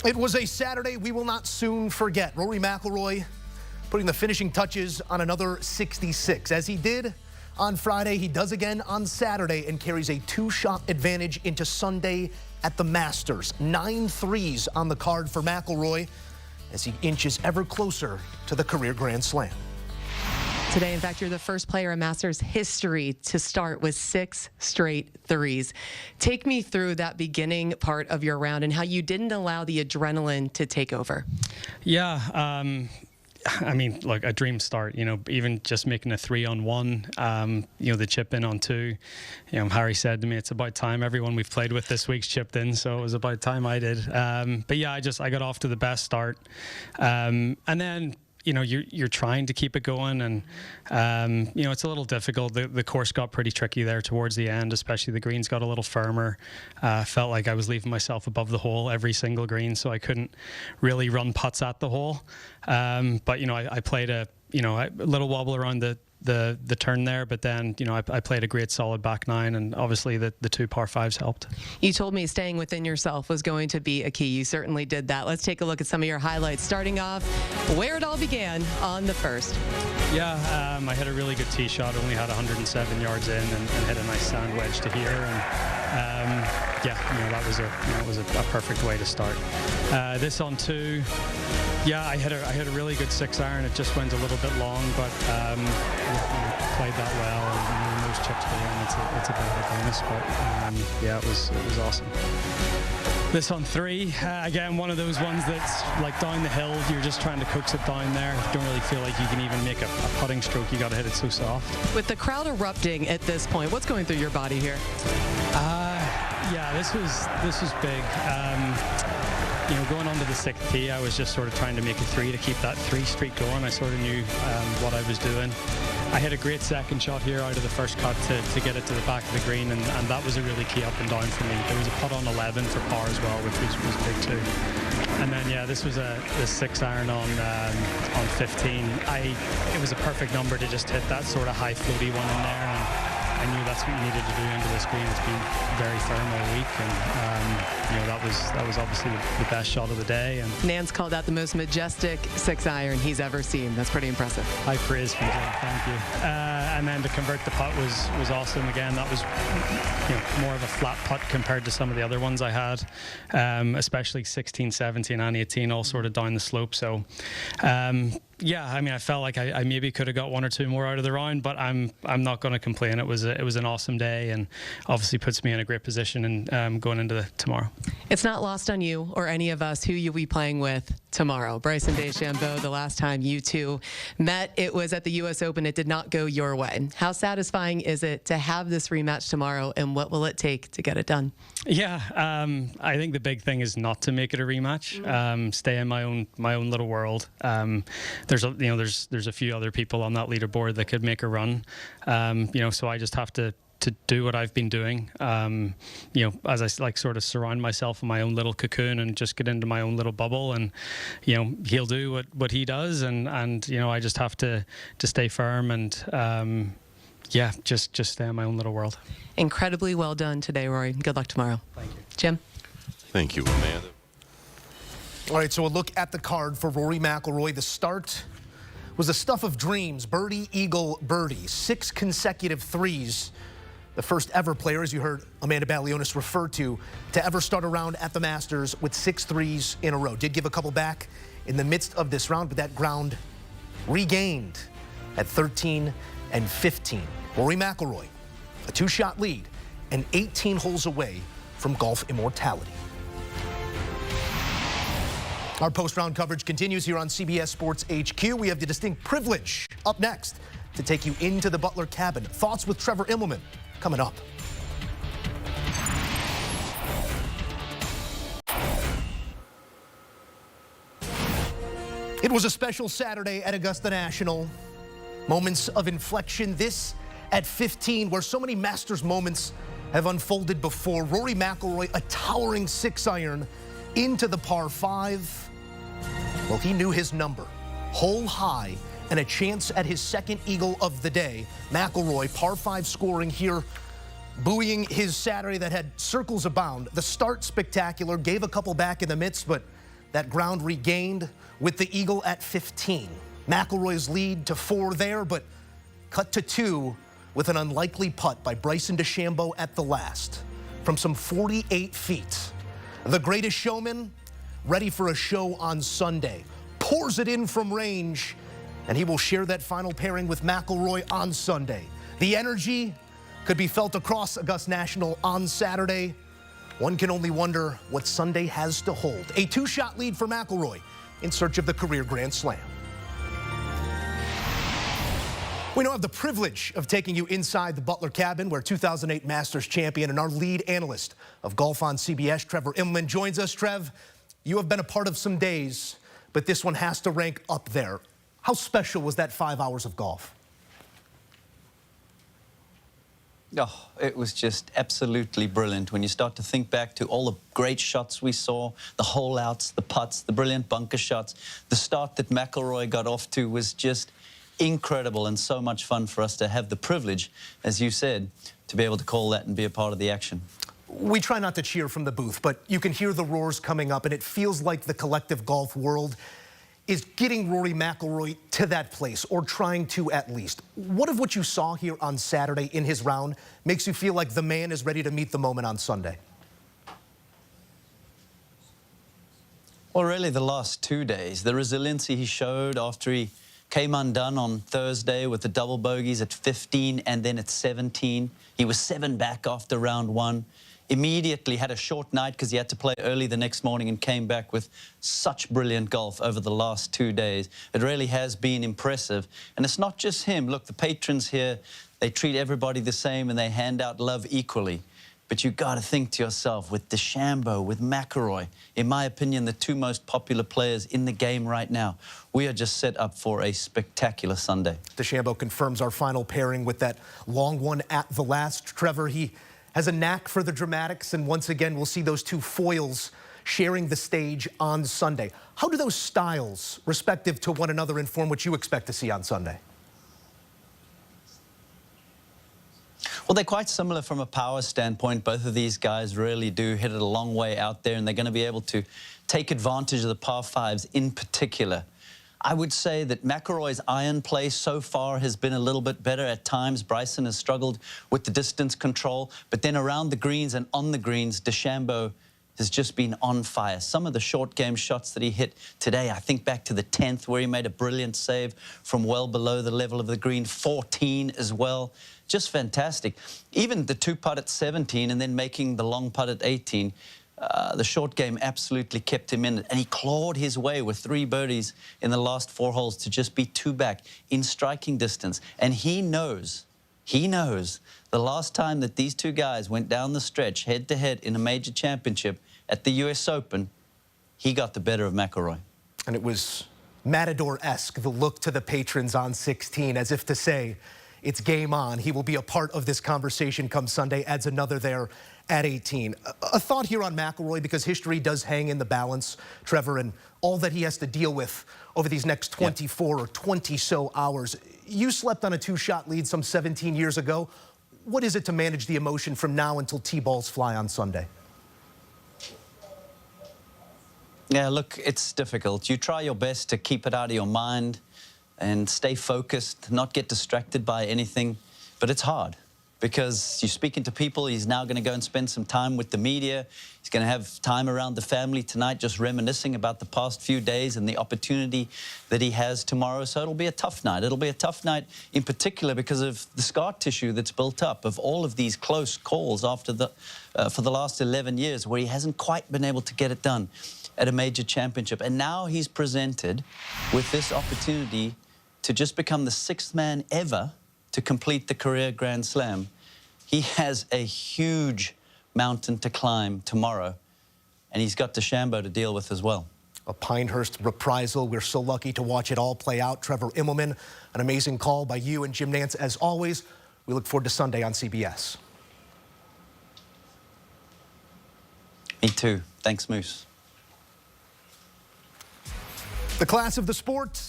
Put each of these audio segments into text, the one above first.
It was a Saturday we will not soon forget. Rory McIlroy putting the finishing touches on another 66. As he did on Friday, he does again on Saturday and carries a two-shot advantage into Sunday at the Masters. 9 threes on the card for McIlroy as he inches ever closer to the career Grand Slam. Today, in fact, you're the first player in Masters history to start with 6 straight threes. Take me through that beginning part of your round and how you didn't allow the adrenaline to take over. Yeah, I mean, look, a dream start, you know, even just making a 3-on-1, you know, the chip in on 2. You know, Harry said to me, it's about time everyone we've played with this week's chipped in, so it was about time I did. But yeah, I got off to the best start. And then, you know, you're trying to keep it going, and you know, it's a little difficult. The course got pretty tricky there towards the end, especially the greens got a little firmer. Felt like I was leaving myself above the hole every single green, so I couldn't really run putts at the hole. But you know, I played a little wobble around the turn there, but then, you know, I played a great solid back 9, and obviously the 2 par 5s helped. You told me staying within yourself was going to be a key. You certainly did that. Let's take a look at some of your highlights, starting off where it all began on the first. Yeah, I had a really good tee shot, only had 107 yards in, and hit a nice sand wedge to here, and yeah, you know, that was a perfect way to start. This on 2. Yeah, I had a really good 6-iron. It just went a little bit long, but played that well. And when those chips go in, it's a bit of a bonus. But yeah, it was awesome. This on 3, again, one of those ones that's like down the hill. You're just trying to coax it down there. You don't really feel like you can even make a putting stroke. You got to hit it so soft. With the crowd erupting at this point, what's going through your body here? Yeah, this was big. You know, going on to the 6th tee, I was just sort of trying to make a 3 to keep that 3 streak going. I sort of knew what I was doing. I had a great second shot here out of the first cut to get it to the back of the green, and that was a really key up and down for me. There was a putt on 11 for par as well, which was big too. And then, yeah, this was a 6-iron on 15. It was a perfect number to just hit that sort of high floaty one in there, and I knew that's what you needed to do into this green. It's been very firm all week, and you know, that was obviously the best shot of the day. And Nance called that the most majestic 6-iron he's ever seen. That's pretty impressive. High praise from Jim. Thank you. And then to convert the putt was awesome. Again, that was, you know, more of a flat putt compared to some of the other ones I had, especially 16, 17, and 18, all sort of down the slope. So. Yeah, I mean, I felt like I maybe could have got 1 or 2 more out of the round, but I'm not going to complain. It was an awesome day, and obviously puts me in a great position and going into tomorrow. It's not lost on you or any of us who you'll be playing with tomorrow. Bryson DeChambeau, the last time you two met, it was at the U.S. Open. It did not go your way. How satisfying is it to have this rematch tomorrow, and what will it take to get it done? Yeah, I think the big thing is not to make it a rematch. Stay in my own little world. There's a few other people on that leaderboard that could make a run. You know, so I just have to do what I've been doing, you know, as I like sort of surround myself in my own little cocoon and just get into my own little bubble, and you know, he'll do what he does, and you know, I just have to stay firm and yeah, just stay in my own little world. Incredibly well done today, Rory. Good luck tomorrow. Thank you. Jim? Thank you, Amanda. All right, so a look at the card for Rory McIlroy. The start was the stuff of dreams. Birdie, eagle, birdie. 6 consecutive threes. The first ever player, as you heard Amanda Balionis refer to ever start a round at the Masters with 6 threes in a row. Did give a couple back in the midst of this round, but that ground regained at 13 and 15. Rory McIlroy, a 2-shot lead and 18 holes away from golf immortality. Our post-round coverage continues here on CBS Sports HQ. We have the distinct privilege up next to take you into the Butler cabin. Thoughts with Trevor Immelman coming up. It was a special Saturday at Augusta National. Moments of inflection. This at 15, where so many Masters moments have unfolded before. Rory McIlroy, a towering 6-iron into the par 5. Well, he knew his number. Hole high and a chance at his second eagle of the day. McIlroy, par 5 scoring here, buoying his Saturday that had circles abound. The start spectacular, gave a couple back in the midst, but that ground regained with the eagle at 15. McIlroy's lead to 4 there, but cut to 2 with an unlikely putt by Bryson DeChambeau at the last from some 48 feet. The greatest showman, ready for a show on Sunday. Pours it in from range, and he will share that final pairing with McIlroy on Sunday. The energy could be felt across Augusta National on Saturday. One can only wonder what Sunday has to hold. A 2-shot lead for McIlroy in search of the career Grand Slam. We now have the privilege of taking you inside the Butler cabin where 2008 Masters champion and our lead analyst of golf on CBS, Trevor Immelman, joins us. Trev, you have been a part of some days, but this one has to rank up there. How special was that 5 hours of golf? Oh, it was just absolutely brilliant when you start to think back to all the great shots we saw, the hole outs, the putts, the brilliant bunker shots. The start that McIlroy got off to was just incredible and so much fun for us to have the privilege, as you said, to be able to call that and be a part of the action. We try not to cheer from the booth, but you can hear the roars coming up, and it feels like the collective golf world is getting Rory McIlroy to that place, or trying to at least. What of what you saw here on Saturday in his round makes you feel like the man is ready to meet the moment on Sunday? Well, really the last 2 days, the resiliency he showed after he came undone on Thursday with the double bogeys at 15 and then at 17. He was 7 back after round 1. Immediately had a short night because he had to play early the next morning and came back with such brilliant golf over the last 2 days. It really has been impressive. And it's not just him. Look, the patrons here, they treat everybody the same and they hand out love equally. But you got to think to yourself, with DeChambeau, with McIlroy, in my opinion, the 2 most popular players in the game right now, we are just set up for a spectacular Sunday. DeChambeau confirms our final pairing with that long one at the last. Trevor, he has a knack for the dramatics, and once again, we'll see those 2 foils sharing the stage on Sunday. How do those styles, respective to one another, inform what you expect to see on Sunday? Well, they're quite similar from a power standpoint. Both of these guys really do hit it a long way out there, and they're going to be able to take advantage of the par 5s in particular. I would say that McIlroy's iron play so far has been a little bit better at times. Bryson has struggled with the distance control, but then around the greens and on the greens, DeChambeau has just been on fire. Some of the short game shots that he hit today, I think back to the 10th where he made a brilliant save from well below the level of the green, 14 as well. Just fantastic. Even the 2-putt at 17 and then making the long putt at 18, the short game absolutely kept him in it. And he clawed his way with 3 birdies in the last 4 holes to just be 2 back in striking distance. And he knows the last time that these 2 guys went down the stretch head-to-head in a major championship at the US Open, he got the better of McIlroy. And it was Matador-esque, the look to the patrons on 16, as if to say, it's game on. He will be a part of this conversation come Sunday, adds another there at 18. A thought here on McIlroy, because history does hang in the balance, Trevor, and all that he has to deal with over these next 24 or 20-so hours. You slept on a 2-shot lead some 17 years ago. What is it to manage the emotion from now until T-balls fly on Sunday? Yeah, look, it's difficult. You try your best to keep it out of your mind and stay focused, not get distracted by anything. But it's hard because you're speaking to people. He's now going to go and spend some time with the media. He's going to have time around the family tonight, just reminiscing about the past few days and the opportunity that he has tomorrow. So it'll be a tough night. It'll be a tough night in particular because of the scar tissue that's built up of all of these close calls after for the last 11 years where he hasn't quite been able to get it done at a major championship. And now he's presented with this opportunity to just become the 6th man ever to complete the career Grand Slam. He has a huge mountain to climb tomorrow, and he's got DeChambeau to deal with as well. A Pinehurst reprisal. We're so lucky to watch it all play out. Trevor Immelman, an amazing call by you and Jim Nantz as always. We look forward to Sunday on CBS. Me too. Thanks, Moose. The class of the sport,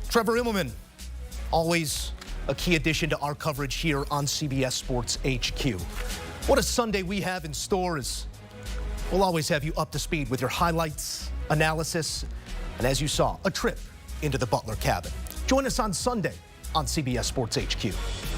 Trevor Immelman. Always a key addition to our coverage here on CBS Sports HQ. What a Sunday we have in store. We'll always have you up to speed with your highlights, analysis, and as you saw, a trip into the Butler cabin. Join us on Sunday on CBS Sports HQ.